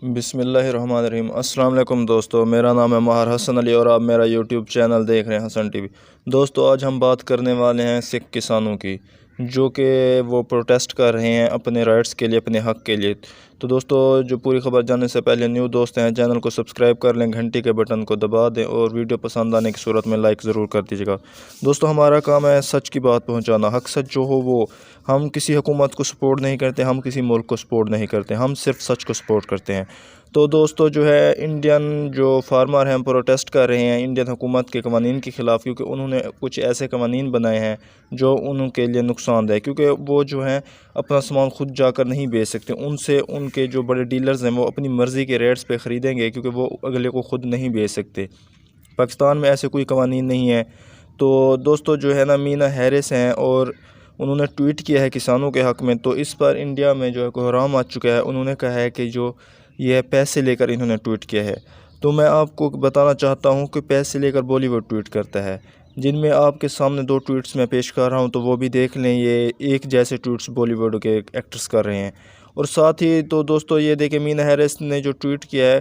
بسم اللہ الرحمن الرحیم۔ السلام علیکم دوستو، میرا نام ہے حسن علی اور آپ میرا یوٹیوب چینل دیکھ رہے ہیں حسن ٹی وی۔ دوستو آج ہم بات کرنے والے ہیں سکھ کسانوں کی، جو کہ وہ پروٹیسٹ کر رہے ہیں اپنے رائٹس کے لیے، اپنے حق کے لیے۔ تو دوستو جو پوری خبر جاننے سے پہلے نیو دوست ہیں چینل کو سبسکرائب کر لیں، گھنٹی کے بٹن کو دبا دیں اور ویڈیو پسند آنے کی صورت میں لائک ضرور کر دیجیے گا۔ دوستو ہمارا کام ہے سچ کی بات پہنچانا، حق سچ جو ہو وہ۔ ہم کسی حکومت کو سپورٹ نہیں کرتے، ہم کسی ملک کو سپورٹ نہیں کرتے، ہم صرف سچ کو سپورٹ کرتے ہیں۔ تو دوستو جو ہے انڈین جو فارمر ہیں پروٹیسٹ کر رہے ہیں انڈین حکومت کے قوانین کے خلاف، کیونکہ انہوں نے کچھ ایسے قوانین بنائے ہیں جو ان کے لیے نقصان دہ ہے، کیونکہ وہ جو ہیں اپنا سامان خود جا کر نہیں بیچ سکتے، ان سے ان کے جو بڑے ڈیلرز ہیں وہ اپنی مرضی کے ریٹس پہ خریدیں گے، کیونکہ وہ اگلے کو خود نہیں بیچ سکتے۔ پاکستان میں ایسے کوئی قوانین نہیں ہیں۔ تو دوستو جو ہے نا مینا ہیرس ہیں اور انہوں نے ٹویٹ کیا ہے کسانوں کے حق میں، تو اس پر انڈیا میں جو ہے کوحرام آ چکا ہے۔ انہوں نے کہا ہے کہ جو یہ پیسے لے کر انہوں نے ٹویٹ کیا ہے، تو میں آپ کو بتانا چاہتا ہوں کہ پیسے لے کر بالی ووڈ ٹویٹ کرتا ہے، جن میں آپ کے سامنے دو ٹویٹس میں پیش کر رہا ہوں، تو وہ بھی دیکھ لیں۔ یہ ایک جیسے ٹویٹس بالی ووڈ کے ایکٹرز کر رہے ہیں، اور ساتھ ہی تو دوستو یہ دیکھیں مینا ہیرس نے جو ٹویٹ کیا ہے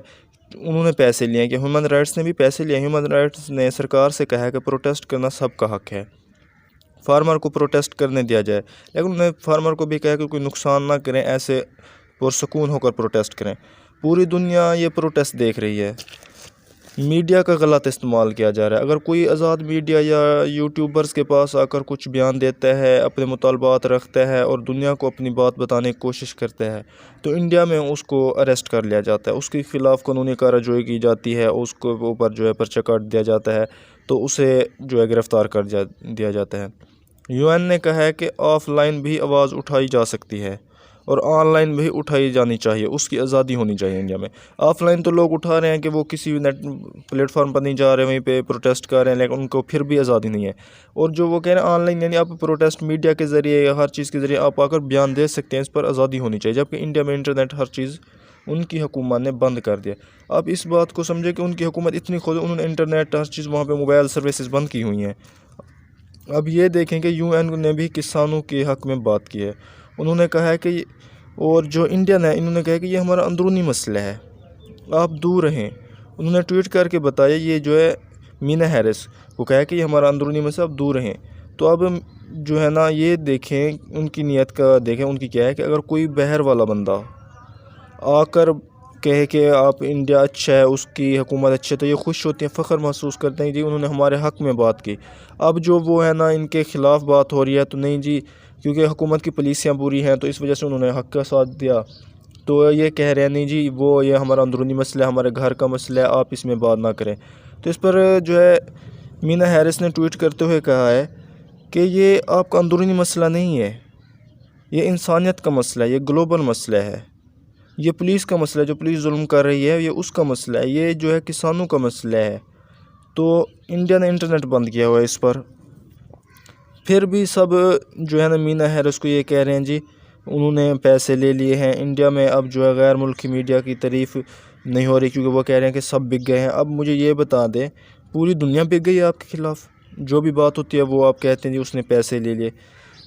انہوں نے پیسے لیے ہیں، کہ ہیومن رائٹس نے بھی پیسے لیے ہیں۔ ہیومن رائٹس نے سرکار سے کہا ہے کہ پروٹیسٹ کرنا سب کا حق ہے، فارمر کو پروٹیسٹ کرنے دیا جائے، لیکن انہوں نے فارمر کو بھی کہا کہ کوئی نقصان نہ کریں، ایسے پرسکون ہو کر پروٹیسٹ کریں۔ پوری دنیا یہ پروٹیسٹ دیکھ رہی ہے۔ میڈیا کا غلط استعمال کیا جا رہا ہے۔ اگر کوئی آزاد میڈیا یا یوٹیوبرز کے پاس آ کر کچھ بیان دیتا ہے، اپنے مطالبات رکھتا ہے اور دنیا کو اپنی بات بتانے کی کوشش کرتا ہے، تو انڈیا میں اس کو اریسٹ کر لیا جاتا ہے، اس کے خلاف قانونی کارروائی کی جاتی ہے، اس کو اوپر جو ہے پرچہ کاٹ دیا جاتا ہے، تو اسے جو ہے گرفتار کر دیا جاتا ہے۔ یو این نے کہا ہے کہ آف لائن بھی آواز اٹھائی جا سکتی ہے اور آن لائن بھی اٹھائی جانی چاہیے، اس کی آزادی ہونی چاہیے انڈیا میں۔ آف لائن تو لوگ اٹھا رہے ہیں کہ وہ کسی نیٹ پلیٹ فارم پر نہیں جا رہے، وہیں پہ پروٹیسٹ کر رہے ہیں، لیکن ان کو پھر بھی آزادی نہیں ہے۔ اور جو وہ کہہ رہے ہیں آن لائن، یعنی آپ پروٹیسٹ میڈیا کے ذریعے یا ہر چیز کے ذریعے آپ آ کر بیان دے سکتے ہیں، اس پر آزادی ہونی چاہیے، جبکہ انڈیا میں انٹرنیٹ ہر چیز ان کی حکومت نے بند کر دیا۔ آپ اس بات کو سمجھے کہ ان کی حکومت اتنی خود، انہوں نے انٹرنیٹ ہر چیز وہاں پہ موبائل سروسز بند کی ہوئی ہیں۔ اب یہ دیکھیں کہ یو این نے بھی کسانوں کے حق میں بات کی ہے، انہوں نے کہا ہے کہ اور جو انڈین ہے انہوں نے کہا کہ یہ ہمارا اندرونی مسئلہ ہے، آپ دور رہیں۔ انہوں نے ٹویٹ کر کے بتایا، یہ جو ہے مینا ہیرس کو کہا کہ یہ ہمارا اندرونی مسئلہ، آپ دور رہیں۔ تو اب جو ہے نا یہ دیکھیں ان کی نیت کا، دیکھیں ان کی کیا ہے، کہ اگر کوئی باہر والا بندہ آ کر کہے کہ آپ انڈیا اچھا ہے، اس کی حکومت اچھی ہے، تو یہ خوش ہوتے ہیں، فخر محسوس کرتے ہیں، جی انہوں نے ہمارے حق میں بات کی۔ اب جو وہ ہے نا ان کے خلاف بات ہو رہی ہے، تو نہیں جی، کیونکہ حکومت کی پالیسیاں بری ہیں تو اس وجہ سے انہوں نے حق کا ساتھ دیا، تو یہ کہہ رہے ہیں نہیں جی وہ یہ ہمارا اندرونی مسئلہ ہے، ہمارے گھر کا مسئلہ ہے، آپ اس میں بات نہ کریں۔ تو اس پر جو ہے مینا ہیرس نے ٹویٹ کرتے ہوئے کہا ہے کہ یہ آپ کا اندرونی مسئلہ نہیں ہے، یہ انسانیت کا مسئلہ ہے، یہ گلوبل مسئلہ ہے، یہ پولیس کا مسئلہ ہے، جو پولیس ظلم کر رہی ہے یہ اس کا مسئلہ ہے، یہ جو ہے کسانوں کا مسئلہ ہے۔ تو انڈیا نے انٹرنیٹ بند کیا ہوا ہے اس پر، پھر بھی سب جو ہے نا مینا ہیرس کو یہ کہہ رہے ہیں جی انہوں نے پیسے لے لیے ہیں۔ انڈیا میں اب جو ہے غیر ملکی میڈیا کی تعریف نہیں ہو رہی، کیونکہ وہ کہہ رہے ہیں کہ سب بک گئے ہیں۔ اب مجھے یہ بتا دیں، پوری دنیا بک گئی ہے آپ کے خلاف؟ جو بھی بات ہوتی ہے وہ آپ کہتے ہیں جی اس نے پیسے لے لیے۔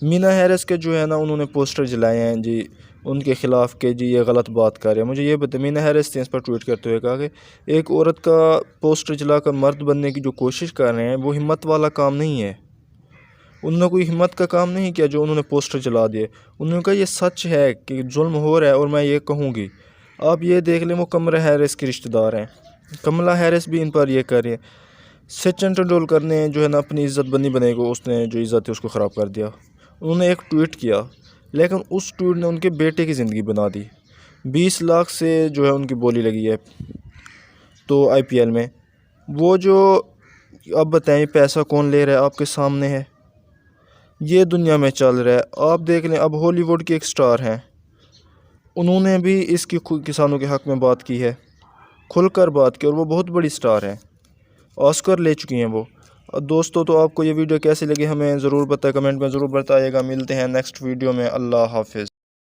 مینا ہیرس کے جو ہے نا انہوں نے پوسٹر جلائے ہیں جی ان کے خلاف کہ جی یہ غلط بات کر رہے ہیں۔ مجھے یہ بتا، مینا ہیرس نے اس پر ٹویٹ کرتے ہوئے کہا کہ ایک عورت کا پوسٹر جلا کر مرد بننے کی جو کوشش کر رہے ہیں وہ ہمت والا کام نہیں ہے، انہوں نے کوئی ہمت کا کام نہیں کیا جو انہوں نے پوسٹر جلا دیے۔ انہوں نے کہا یہ سچ ہے کہ ظلم ہو رہا ہے اور میں یہ کہوں گی۔ آپ یہ دیکھ لیں وہ کملا ہیرس کی رشتہ دار ہیں، کملا ہیرس بھی ان پر یہ کر رہی ہے۔ سچن ٹنڈولکر نے جو ہے نا اپنی عزت بننے کو، اس نے جو عزت ہے اس کو خراب کر دیا۔ انہوں نے ایک ٹویٹ کیا، لیکن اس ٹویٹ نے ان کے بیٹے کی زندگی بنا دی۔ 20 لاکھ سے جو ہے ان کی بولی لگی ہے تو IPL میں، وہ جو اب بتائیں پیسہ کون لے رہا ہے، آپ کے سامنے ہے، یہ دنیا میں چل رہا ہے۔ آپ دیکھ لیں اب ہالی ووڈ کے ایک سٹار ہیں، انہوں نے بھی اس کی کسانوں کے حق میں بات کی ہے، کھل کر بات کی، اور وہ بہت بڑی سٹار ہیں، آسکر لے چکی ہیں وہ۔ دوستو تو آپ کو یہ ویڈیو کیسی لگی ہمیں ضرور بتائیں، کمنٹ میں ضرور بتائیے گا۔ ملتے ہیں نیکسٹ ویڈیو میں، اللہ حافظ۔